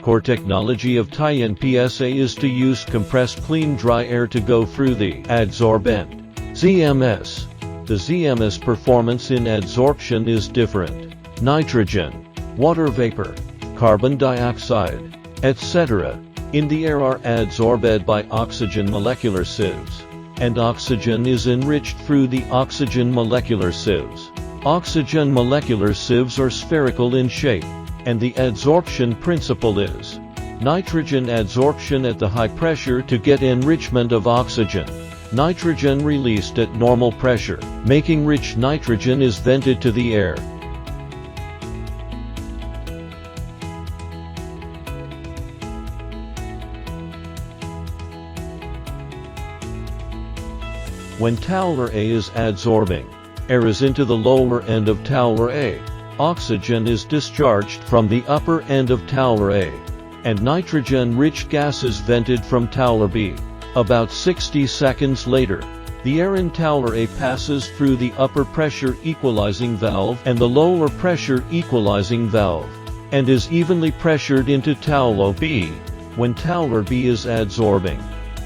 Core technology of Taiyang PSA is to use compressed clean dry air to go through the adsorbent ZMS. The ZMS performance in adsorption is different. Nitrogen, water vapor, carbon dioxide, etc. in the air are adsorbed by oxygen molecular sieves, and oxygen is enriched through the oxygen molecular sieves. Oxygen molecular sieves are spherical in shape, and the adsorption principle is nitrogen adsorption at the high pressure to get enrichment of oxygen. Nitrogen released at normal pressure, making rich nitrogen is vented to the air. When Towler A is adsorbing, air is into the lower end of Towler A. Oxygen is discharged from the upper end of Towler A, and nitrogen-rich gas is vented from Towler B. About 60 seconds later, the air in Towler A passes through the upper pressure equalizing valve and the lower pressure equalizing valve, and is evenly pressured into Towler B. When Towler B is adsorbing,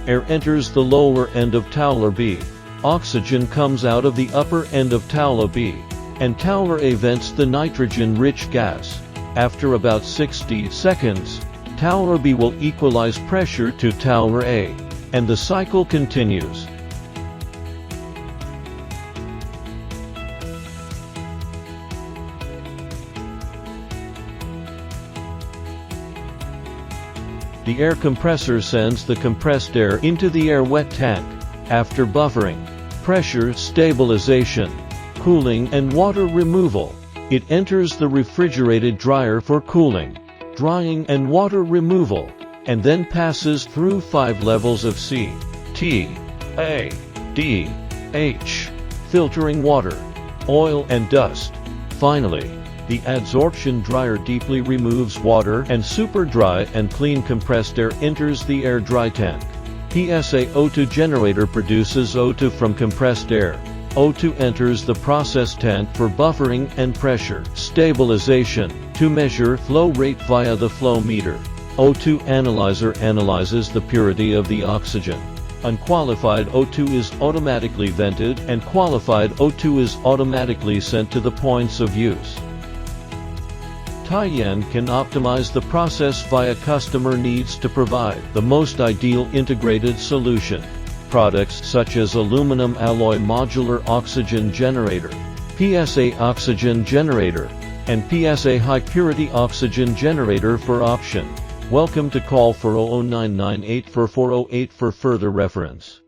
air enters the lower end of Towler B. Oxygen comes out of the upper end of Towler B, and Towler A vents the nitrogen-rich gas. After about 60 seconds, Towler B will equalize pressure to Towler A, and the cycle continues. The air compressor sends the compressed air into the air wet tank. After buffering, pressure stabilization, cooling and water removal, it enters the refrigerated dryer for cooling, drying and water removal, and then passes through 5 levels of C, T, A, D, H, filtering water, oil and dust. Finally, the adsorption dryer deeply removes water, and super dry and clean compressed air enters the air dry tank. PSA O2 generator produces O2 from compressed air. O2 enters the process tank for buffering and pressure stabilization to measure flow rate via the flow meter. O2 analyzer analyzes the purity of the oxygen. Unqualified O2 is automatically vented, and qualified O2 is automatically sent to the points of use. Taiyang can optimize the process via customer needs to provide the most ideal integrated solution. Products such as aluminum alloy modular oxygen generator, PSA oxygen generator, and PSA high purity oxygen generator for option. Welcome to call 40998 for 408 for further reference.